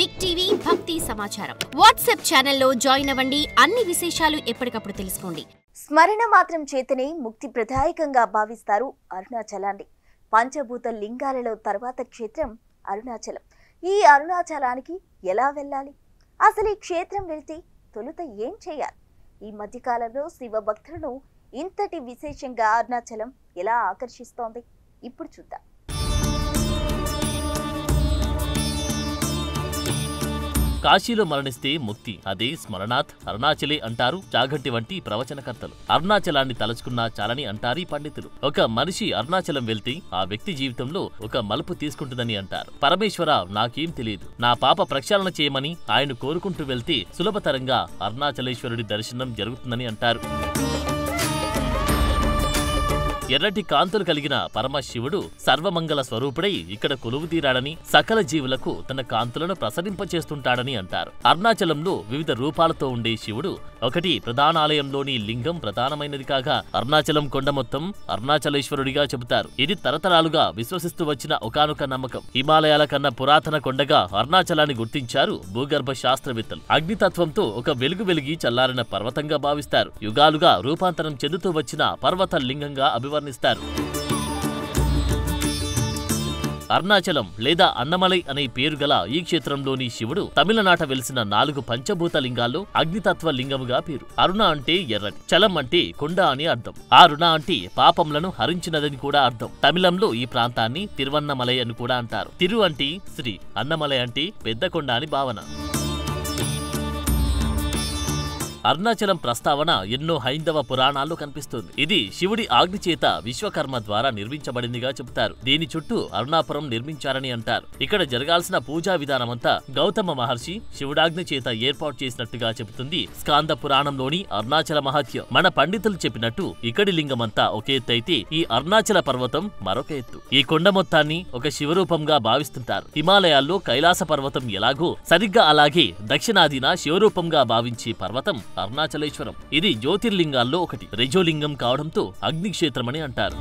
Big TV భక్తి సమాచారం WhatsApp ఛానల్లో జాయిన్ అవ్వండి. అన్ని విశేషాలు ఎప్పటికప్పుడు తెలుసుకోండి. స్మరణ మాత్రం చేతనే ముక్తి ప్రదాయకంగా భావిస్తారు అరుణాచలాన్ని. పంచభూత లింగాలలో తర్వాత క్షేత్రం అరుణాచలం. ఈ అరుణాచలానికి ఎలా వెళ్ళాలి? అసలు ఈ క్షేత్రం వెళ్తే తొలుత ఏం చేయాలి? ఈ మధ్యకాలంలో శివ భక్తులను ఇంతటి విశేషంగా అరుణాచలం ఎలా ఆకర్షిస్తోంది? ఇప్పుడు చూద్దాం. కాశీలో మరణిస్తే ముక్తి, అదే స్మరణాత్ అరుణాచలే అంటారు చాగంటి వంటి ప్రవచనకర్తలు. అరుణాచలాన్ని తలుచుకున్నా చాలని అంటారు పండితులు. ఒక మనిషి అరుణాచలం వెళ్తే ఆ వ్యక్తి జీవితంలో ఒక మలుపు తీసుకుంటుందని అంటారు. పరమేశ్వర, నాకేం తెలియదు, నా పాప ప్రక్షాళన చేయమని ఆయన కోరుకుంటూ వెళ్తే సులభతరంగా అరుణాచలేశ్వరుడి దర్శనం జరుగుతుందని అంటారు. ఎర్రటి కాంతులు కలిగిన పరమశివుడు సర్వమంగళ స్వరూపుడై ఇక్కడ కొలువుతీరాడని, సకల జీవులకు తన కాంతులను ప్రసరింపచేస్తుంటాడని అంటారు. అరుణాచలంలో వివిధ రూపాలతో ఉండే శివుడు ఒకటి ప్రధానాలయంలోని లింగం ప్రధానమైనది కాగా అరుణాచలం కొండ మొత్తం అరుణాచలేశ్వరుడిగా చెబుతారు. ఇది తరతరాలుగా విశ్వసిస్తూ వచ్చిన ఒకానొక నమ్మకం. హిమాలయాల కన్నా పురాతన కొండగా అరుణాచలాన్ని గుర్తించారు భూగర్భ శాస్త్రవేత్తలు. అగ్నితత్వంతో ఒక వెలుగు వెలిగి చల్లారిన పర్వతంగా భావిస్తారు. యుగాలుగా రూపాంతరం చెందుతూ వచ్చిన పర్వత లింగంగా అభివర్ణిస్తారు. అరుణాచలం లేదా అన్నమలై అనే పేరు గల ఈ క్షేత్రంలోని శివుడు తమిళనాట వెలిసిన 4 పంచభూత లింగాల్లో అగ్నితత్వ లింగముగా పేరు. అరుణ అంటే ఎర్రటి, చలం అంటే కొండ అని అర్థం. ఆ రుణ అంటే పాపములను హరించినదని కూడా అర్థం. తమిళంలో ఈ ప్రాంతాన్ని తిరువన్నమలై అని కూడా అంటారు. తిరు అంటే శ్రీ, అన్నమలై అంటే పెద్ద కొండ అని భావన. అరుణాచలం ప్రస్తావన ఎన్నో హైందవ పురాణాల్లో కనిపిస్తుంది. ఇది శివుడి ఆజ్ఞ చేత విశ్వకర్మ ద్వారా నిర్మించబడిందిగా చెబుతారు. దీని చుట్టూ అరుణాపురం నిర్మించారని అంటారు. ఇక్కడ జరగాల్సిన పూజా విధానమంతా గౌతమ మహర్షి శివుడాజ్ఞ చేత ఏర్పాటు చేసినట్టుగా చెబుతుంది స్కాంద పురాణంలోని అరుణాచల మహత్యం. మన పండితులు చెప్పినట్టు ఇక్కడి లింగమంతా ఒక ఎత్తు అయితే ఈ అరుణాచల పర్వతం మరొక ఎత్తు. ఈ కొండ మొత్తాన్ని ఒక శివరూపంగా భావిస్తుంటారు. హిమాలయాల్లో కైలాస పర్వతం ఎలాగో సరిగ్గా అలాగే దక్షిణాదిన శివరూపంగా భావించే పర్వతం అరుణాచలేశ్వరం. ఇది జ్యోతిర్లింగాల్లో ఒకటి. రేజోలింగం కావడంతో అగ్నిక్షేత్రమని అంటారు.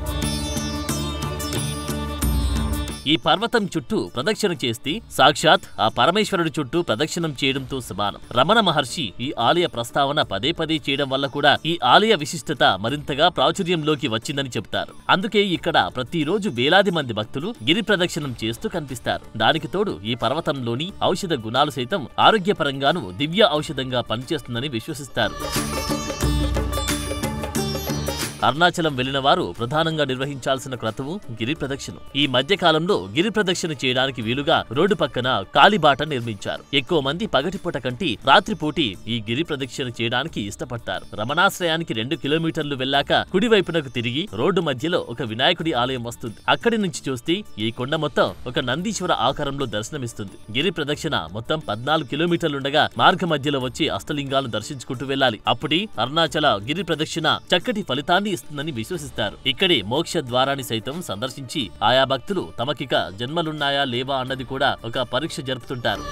ఈ పర్వతం చుట్టూ ప్రదక్షిణ చేస్తే సాక్షాత్ ఆ పరమేశ్వరుడి చుట్టూ ప్రదక్షిణం చేయడంతో సమానం. రమణ మహర్షి ఈ ఆలయ ప్రస్తావన పదే పదే చేయడం వల్ల కూడా ఈ ఆలయ విశిష్టత మరింతగా ప్రాచుర్యంలోకి వచ్చిందని చెబుతారు. అందుకే ఇక్కడ ప్రతిరోజు వేలాది మంది భక్తులు గిరి ప్రదక్షిణం చేస్తూ కనిపిస్తారు. దానికి తోడు ఈ పర్వతంలోని ఔషధ గుణాలు సైతం ఆరోగ్యపరంగాను దివ్య ఔషధంగా పనిచేస్తుందని విశ్వసిస్తారు. అరుణాచలం వెళ్లిన వారు ప్రధానంగా నిర్వహించాల్సిన క్రతువు గిరి ప్రదక్షిణం. ఈ మధ్య కాలంలో గిరి ప్రదక్షిణ చేయడానికి వీలుగా రోడ్డు పక్కన కాలిబాట నిర్మించారు. ఎక్కువ మంది పగటిపూట కంటే రాత్రిపూటి ఈ గిరి ప్రదక్షిణ చేయడానికి ఇష్టపడతారు. రమణాశ్రయానికి 2 కిలోమీటర్లు వెళ్లాక కుడివైపునకు తిరిగి రోడ్డు మధ్యలో ఒక వినాయకుడి ఆలయం వస్తుంది. అక్కడి నుంచి చూస్తే ఈ కొండ మొత్తం ఒక నందీశ్వర ఆకారంలో దర్శనమిస్తుంది. గిరి ప్రదక్షిణ మొత్తం 14 కిలోమీటర్లుండగా మార్గ మధ్యలో వచ్చి అష్టలింగాలను దర్శించుకుంటూ వెళ్లాలి. అప్పుడే అరుణాచల గిరి ప్రదక్షిణ చక్కటి ఫలితాన్ని ఇస్తుందని విశ్వసిస్తారు. ఇక్కడే మోక్ష ద్వారాన్ని సైతం సందర్శించి ఆయా భక్తులు తమకిక జన్మలున్నాయా లేవా అన్నది కూడా ఒక పరీక్ష జరుపుతుంటారు.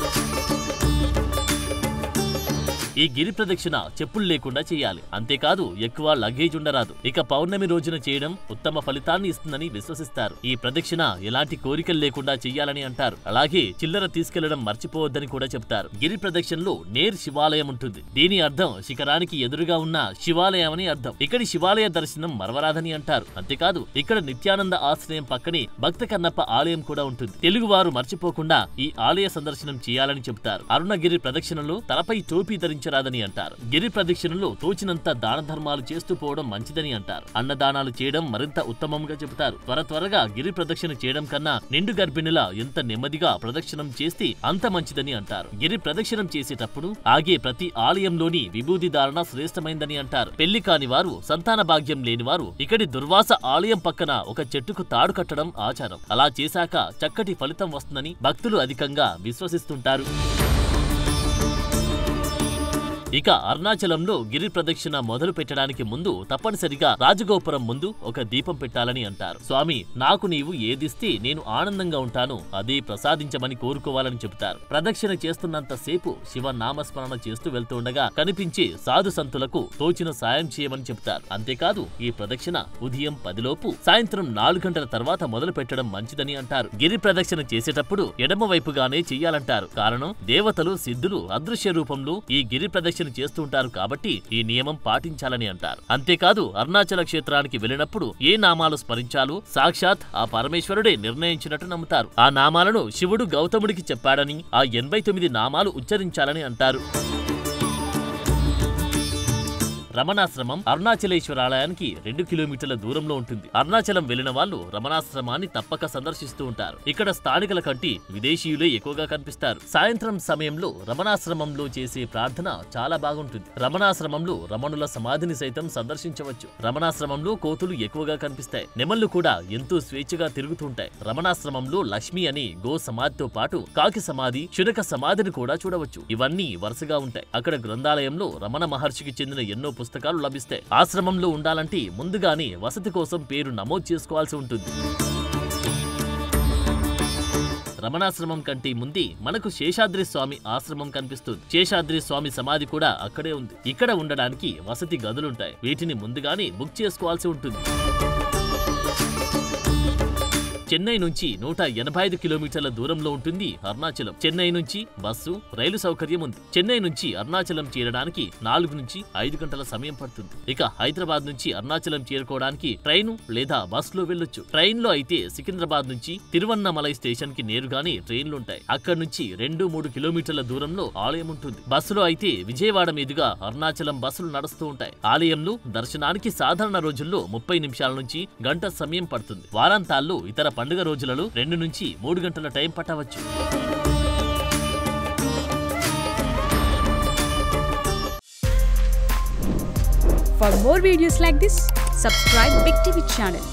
ఈ గిరి ప్రదక్షిణ చెప్పులు లేకుండా చేయాలి. అంతేకాదు ఎక్కువ లగేజ్ ఉండరాదు. ఇక పౌర్ణమి రోజున చేయడం ఉత్తమ ఫలితాన్ని ఇస్తుందని విశ్వసిస్తారు. ఈ ప్రదక్షిణ ఎలాంటి కోరికలు లేకుండా చెయ్యాలని అంటారు. అలాగే చిల్లర తీసుకెళ్లడం మర్చిపోవద్దని కూడా చెప్తారు. గిరి ప్రదక్షిణలో నేర్ శివాలయం ఉంటుంది. దీని అర్థం శిఖరానికి ఎదురుగా ఉన్న శివాలయం అని అర్థం. ఇక్కడి శివాలయ దర్శనం మరవరాదని అంటారు. అంతేకాదు ఇక్కడ నిత్యానంద ఆశ్రయం పక్కనే భక్త కన్నప్ప ఆలయం కూడా ఉంటుంది. తెలుగువారు మర్చిపోకుండా ఈ ఆలయ సందర్శనం చేయాలని చెబుతారు. అరుణగిరి ప్రదక్షిణలో తలపై టోపీ ధరించారు రాదని అంటారు. గిరి ప్రదక్షిణలో తోచినంత దాన ధర్మాలు చేస్తూ పోవడం మంచిదని అంటారు. అన్నదానాలు చేయడం మరింత ఉత్తమంగా చెబుతారు. త్వరగా గిరి ప్రదక్షిణ చేయడం కన్నా నిండు గర్భిణిలా ఎంత నెమ్మదిగా ప్రదక్షిణం చేస్తే అంత మంచిదని అంటారు. గిరి ప్రదక్షిణం చేసేటప్పుడు ఆగే ప్రతి ఆలయంలోని విభూది ధారణ శ్రేష్టమైందని అంటారు. పెళ్లి కాని వారు, సంతాన భాగ్యం లేని వారు ఇక్కడి దుర్వాస ఆలయం పక్కన ఒక చెట్టుకు తాడు కట్టడం ఆచారం. అలా చేశాక చక్కటి ఫలితం వస్తుందని భక్తులు అధికంగా విశ్వసిస్తుంటారు. ఇక అరుణాచలంలో గిరి ప్రదక్షిణ మొదలు పెట్టడానికి ముందు తప్పనిసరిగా రాజగోపురం ముందు ఒక దీపం పెట్టాలని అంటారు. స్వామి, నాకు నీవు ఏదిస్తే నేను ఆనందంగా ఉంటాను అదే ప్రసాదించమని కోరుకోవాలని చెబుతారు. ప్రదక్షిణ చేస్తున్నంత సేపు శివ నామస్మరణ చేస్తూ వెళ్తుండగా కనిపించే సాధు సంతులకు తోచిన సాయం చేయమని చెబుతారు. అంతేకాదు ఈ ప్రదక్షిణ ఉదయం 10 లోపు సాయంత్రం 4 గంటల తర్వాత మొదలు పెట్టడం మంచిదని అంటారు. గిరి ప్రదక్షిణ చేసేటప్పుడు ఎడమ వైపుగానే చెయ్యాలంటారు. కారణం దేవతలు సిద్ధులు అదృశ్య రూపంలో ఈ గిరి ప్రదక్షిణ చేస్తుంటారు కాబట్టి ఈ నియమం పాటించాలని అంటారు. అంతేకాదు అరుణాచల క్షేత్రానికి వెళ్ళినప్పుడు ఏ నామాలు స్మరించాలో సాక్షాత్ ఆ పరమేశ్వరుడే నిర్ణయించినట్టు నమ్ముతారు. ఆ నామాలను శివుడు గౌతముడికి చెప్పాడని ఆ 89 నామాలు ఉచ్చరించాలని అంటారు. రమణాశ్రమం అరుణాచలేశ్వరాలయానికి 2 కిలోమీటర్ల దూరంలో ఉంటుంది. అరుణాచలం వెళ్లిన వాళ్ళు రమణాశ్రమాన్ని తప్పక సందర్శిస్తూ ఉంటారు. ఇక్కడ స్థానికుల కంటే విదేశీయులే ఎక్కువగా కనిపిస్తారు. సాయంత్రం సమయంలో రమణాశ్రమంలో చేసే ప్రార్థన చాలా బాగుంటుంది. రమణాశ్రమంలో రమణుల సమాధిని సైతం సందర్శించవచ్చు. రమణాశ్రమంలో కోతులు ఎక్కువగా కనిపిస్తాయి. నెమళ్లు కూడా ఎంతో స్వేచ్ఛగా తిరుగుతుంటాయి. రమణాశ్రమంలో లక్ష్మి అనే గో సమాధితో పాటు కాకి సమాధి, శునక సమాధిని కూడా చూడవచ్చు. ఇవన్నీ వరుసగా ఉంటాయి. అక్కడ గ్రంథాలయంలో రమణ మహర్షికి చెందిన ఎన్నో పుస్తకాలు లభిస్తాయి. ఆశ్రమంలో ఉండాలంటే ముందుగానే వసతి కోసం పేరు నమోదు చేసుకోవాల్సి ఉంటుంది. రమణాశ్రమం కంటే ముందే మనకు శేషాద్రి స్వామి ఆశ్రమం కనిపిస్తుంది. శేషాద్రి స్వామి సమాధి కూడా అక్కడే ఉంది. ఇక్కడ ఉండడానికి వసతి గదులుంటాయి. వీటిని ముందుగానే బుక్ చేసుకోవాల్సి ఉంటుంది. చెన్నై నుంచి 185 కిలోమీటర్ల దూరంలో ఉంటుంది అరుణాచలం. చెన్నై నుంచి బస్సు, రైలు సౌకర్యం ఉంది. చెన్నై నుంచి అరుణాచలం చేరడానికి 4 నుంచి 5 గంటల సమయం పడుతుంది. ఇక హైదరాబాద్ నుంచి అరుణాచలం చేరుకోవడానికి ట్రైను లేదా బస్సులో వెళ్ళొచ్చు. ట్రైన్ లో అయితే సికింద్రాబాద్ నుంచి తిరువన్నమలై స్టేషన్ కి నేరుగానే ట్రైన్లుంటాయి. అక్కడి నుంచి 2-3 కిలోమీటర్ల దూరంలో ఆలయం ఉంటుంది. బస్సులో అయితే విజయవాడ మీదుగా అరుణాచలం బస్సులు నడుస్తూ ఉంటాయి. ఆలయంలో దర్శనానికి సాధారణ రోజుల్లో 30 నిమిషాల నుంచి గంట సమయం పడుతుంది. వారాంతాల్లో ఇతర పండుగ రోజులలో 2 నుంచి 3 గంటల టైం పట్టవచ్చు. For more videos like this, subscribe Big TV channel.